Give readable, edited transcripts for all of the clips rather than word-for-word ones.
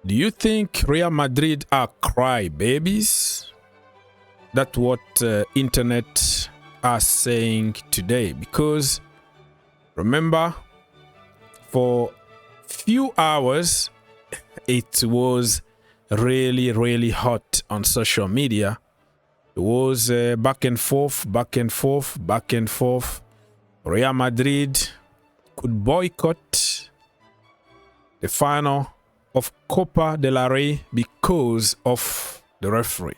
Do you think Real Madrid are crybabies? That's what internet are saying today, because remember, for few hours it was really hot on social media. It was back and forth. Real Madrid could boycott the final of Copa del Rey because of the referee.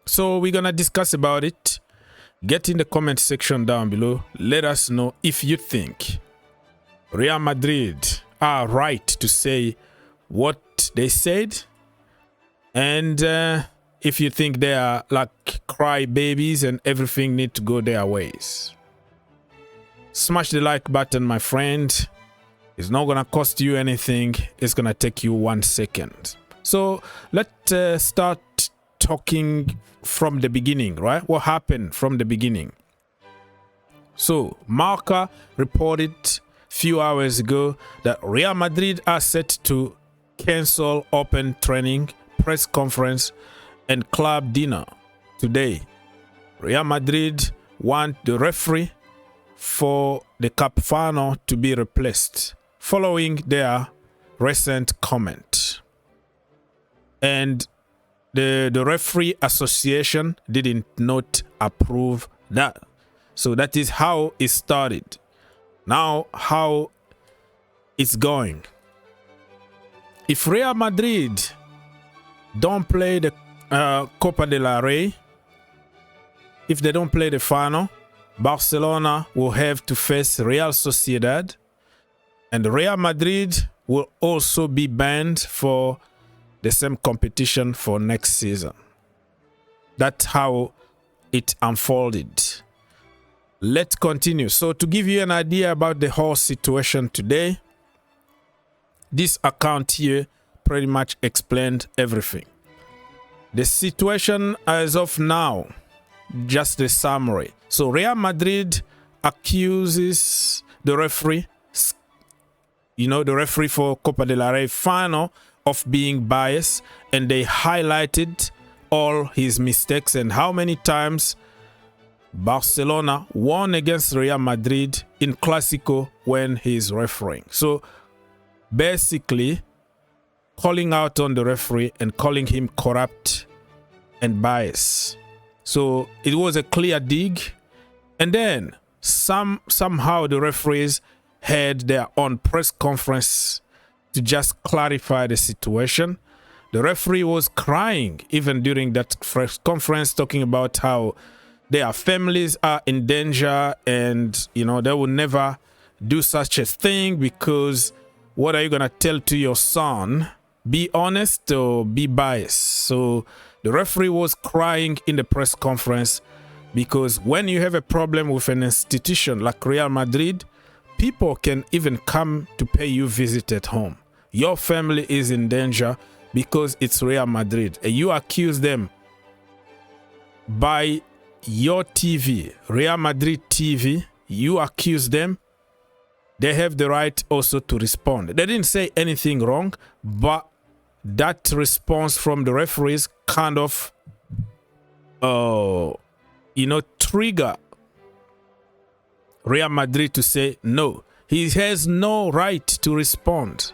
So we're gonna discuss about it. Get in the comment section down below. Let us know if you think Real Madrid are right to say what they said, and if you think they are like crybabies and everything need to go their ways. Smash the like button, my friend. It's not gonna cost you anything. It's gonna take you 1 second. So let's start talking from the beginning, right? What happened from the beginning? So Marca reported few hours ago that Real Madrid are set to cancel open training, press conference and club dinner today. Real Madrid want the referee for the cup final to be replaced following their recent comment. And the referee association didn't not approve that. So that is how it started. Now how it's going. If Real Madrid don't play the Copa del Rey, if they don't play the final, Barcelona will have to face Real Sociedad, and Real Madrid will also be banned for the same competition for next season. That's how it unfolded. Let's continue. So to give you an idea about the whole situation today, this account here pretty much explained everything. The situation as of now, just the summary. So Real Madrid accuses the referee, the referee for Copa del Rey final, of being biased, and they highlighted all his mistakes and how many times Barcelona won against Real Madrid in Clasico when he's refereeing. So basically calling out on the referee and calling him corrupt and biased. So it was a clear dig. And then somehow the referees had their own press conference to just clarify the situation. The referee was crying even during that press conference, talking about how their families are in danger and they will never do such a thing, because what are you gonna tell to your son? Be honest or be biased? So the referee was crying in the press conference, because when you have a problem with an institution like Real Madrid, people can even come to pay you visit at home. Your family is in danger because it's Real Madrid, and you accuse them by your TV, Real Madrid TV, you accuse them. They have the right also to respond. They didn't say anything wrong, but that response from the referees kind of trigger Real Madrid to say no. He has no right to respond.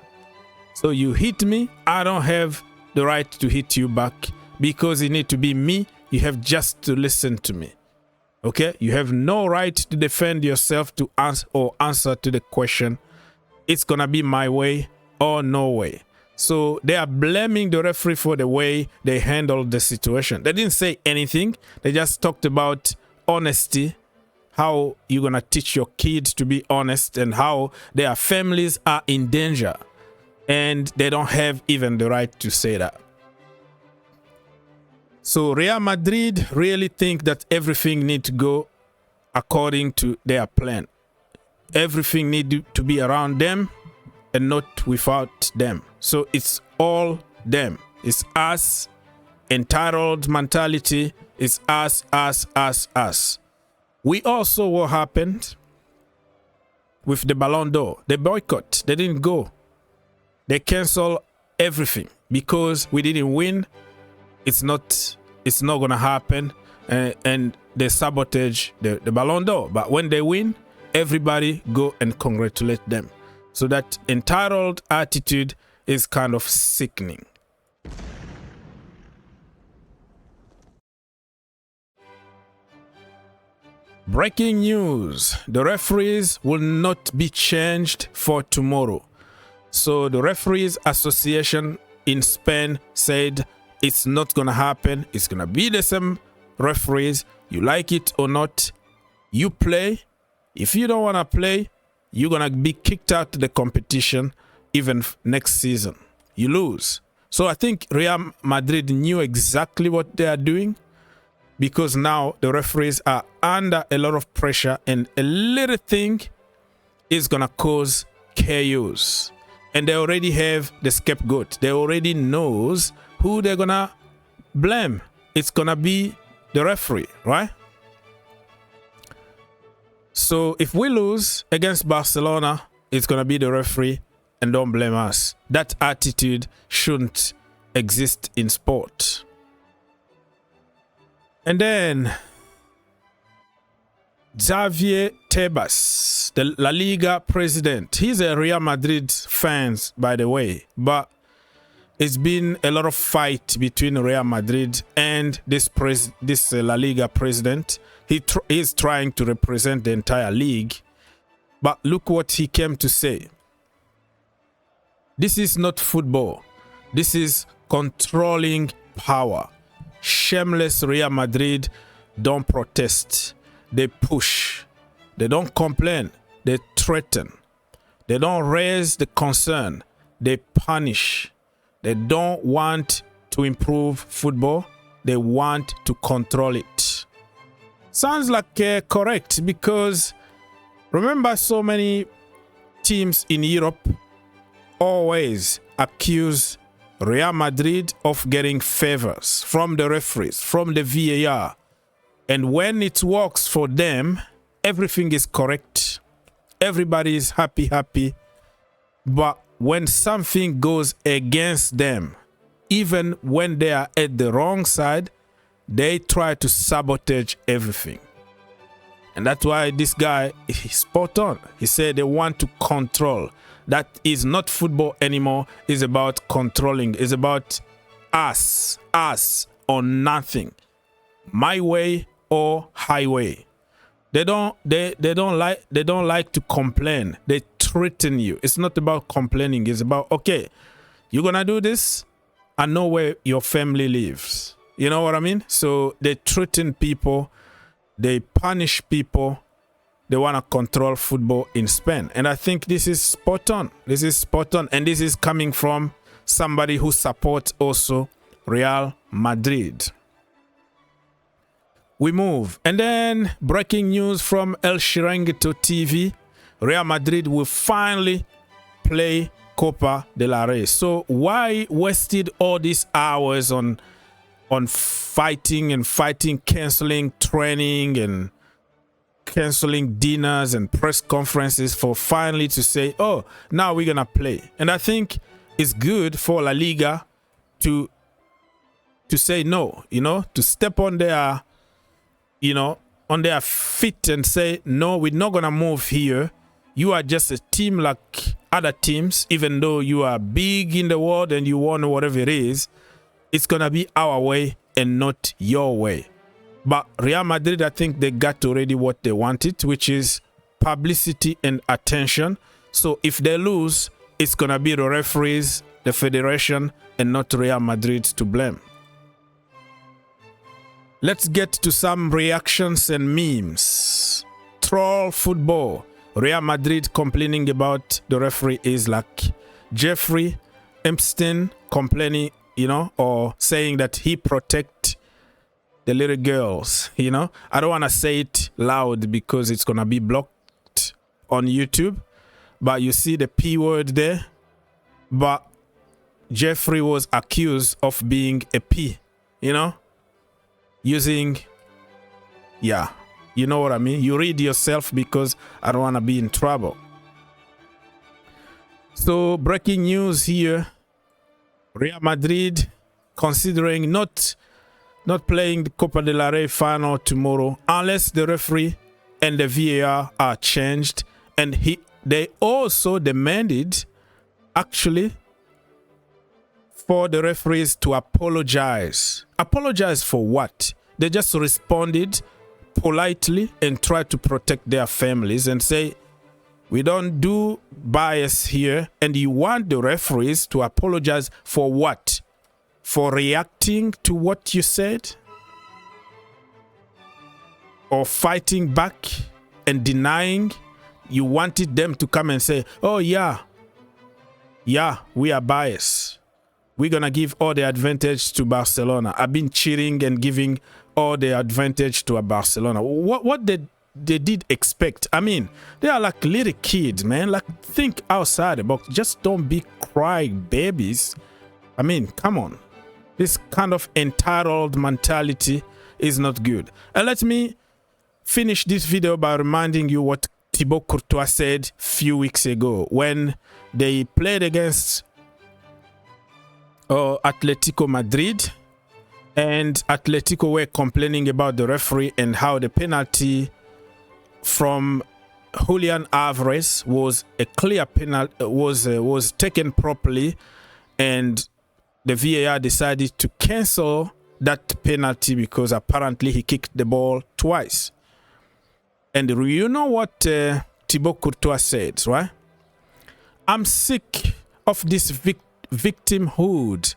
So you hit me, I don't have the right to hit you back, because it need to be me. You have just to listen to me. Okay? You have no right to defend yourself to answer to the question. It's gonna be my way or no way. So they are blaming the referee for the way they handled the situation. They didn't say anything. They just talked about honesty, how you're gonna teach your kids to be honest, and how their families are in danger. And they don't have even the right to say that. So Real Madrid really think that everything needs to go according to their plan. Everything needs to be around them and not without them. So it's all them. It's us. Entitled mentality is us, us, us, us. We also what happened with the Ballon d'Or. They boycott. They didn't go. They cancel everything. Because we didn't win, it's not gonna happen, and they sabotage the Ballon d'Or. But when they win, everybody go and congratulate them. So that entitled attitude is kind of sickening. Breaking news: the referees will not be changed for tomorrow. So the Referees Association in Spain said it's not gonna happen. It's gonna be the same referees. You like it or not, you play. If you don't wanna play, you're gonna be kicked out of the competition. Even next season, you lose. So I think Real Madrid knew exactly what they are doing, because now the referees are under a lot of pressure, and a little thing is gonna cause chaos. And they already have the scapegoat. They already knows who they're gonna blame. It's gonna be the referee, right? So if we lose against Barcelona, it's gonna be the referee, and don't blame us. That attitude shouldn't exist in sport. And then Javier Tebas, the La Liga president, he's a Real Madrid fan, by the way, but it's been a lot of fight between Real Madrid and this La Liga president. He's trying to represent the entire league, but look what he came to say. This is not football. This is controlling power. Shameless Real Madrid don't protest. They push. They don't complain. They threaten. They don't raise the concern. They punish. They don't want to improve football. They want to control it. Sounds like correct, because remember, so many teams in Europe always accuse Real Madrid of getting favors from the referees, from the VAR. And when it works for them, everything is correct. Everybody is happy. But when something goes against them, even when they are at the wrong side, they try to sabotage everything. And that's why this guy is spot on. He said they want to control. That is not football anymore. It's about controlling. It's about us or nothing. My way or highway. They don't like to complain. They threaten you. It's not about complaining. It's about, okay, you're gonna do this. I know where your family lives. You know what I mean? So they threaten people. They punish people. They want to control football in Spain. And I think this is spot on. This is spot on. And this is coming from somebody who supports also Real Madrid. We move. And then breaking news from El Chiringuito TV. Real Madrid will finally play Copa del Rey. So why wasted all these hours on fighting, canceling training and canceling dinners and press conferences for finally to say, oh, now we're gonna play? And I think it's good for La Liga to say no, to step on their on their feet and say, no, we're not gonna move here. You are just a team like other teams. Even though you are big in the world and you won whatever it is, it's gonna be our way and not your way. But Real Madrid, I think they got already what they wanted, which is publicity and attention. So if they lose, it's going to be the referees, the federation, and not Real Madrid to blame. Let's get to some reactions and memes. Troll football. Real Madrid complaining about the referee is like Jeffrey Epstein complaining, or saying that he protect the little girls, I don't want to say it loud because it's going to be blocked on YouTube. But you see the P word there. But Jeffrey was accused of being a P, using, yeah, you know what I mean? You read yourself because I don't want to be in trouble. So breaking news here. Real Madrid considering not playing the Copa del Rey final tomorrow unless the referee and the VAR are changed. And they also demanded, actually, for the referees to apologize. Apologize for what? They just responded politely and tried to protect their families and say, we don't do bias here. And you want the referees to apologize for what? For reacting to what you said? Or fighting back and denying? You wanted them to come and say, oh yeah, we are biased. We're going to give all the advantage to Barcelona. I've been cheering and giving all the advantage to Barcelona. What they did expect? I mean, they are like little kids, man. Like, think outside the box. Just don't be crying babies. I mean, come on. This kind of entitled mentality is not good. And let me finish this video by reminding you what Thibaut Courtois said a few weeks ago when they played against Atletico Madrid, and Atletico were complaining about the referee and how the penalty from Julian Alvarez was a clear penalty, was taken properly, and the VAR decided to cancel that penalty because apparently he kicked the ball twice. And you know what Thibaut Courtois said, right? I'm sick of this victimhood,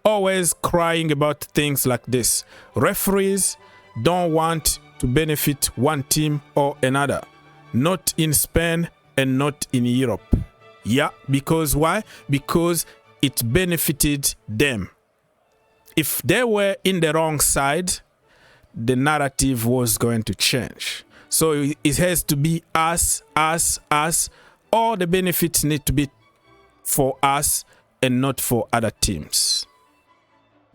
always crying about things like this. Referees don't want to benefit one team or another, not in Spain and not in Europe. Yeah, because why? Because it benefited them. If they were in the wrong side, the narrative was going to change. So it has to be us. All the benefits need to be for us and not for other teams.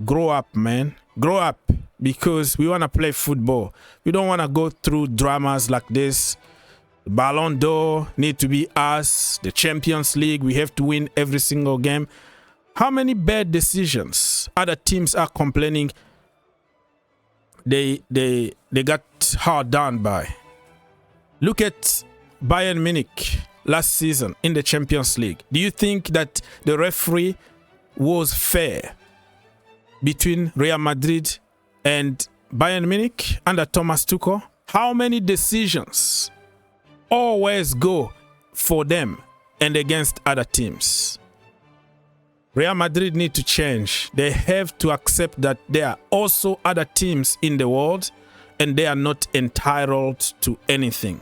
Grow up, man. Grow up, because we want to play football. We don't want to go through dramas like this. Ballon d'Or need to be us. The Champions League, we have to win every single game. How many bad decisions other teams are complaining they got hard done by? Look at Bayern Munich last season in the Champions League. Do you think that the referee was fair between Real Madrid and Bayern Munich under Thomas Tuchel? How many decisions always go for them and against other teams? Real Madrid need to change. They have to accept that there are also other teams in the world and they are not entitled to anything.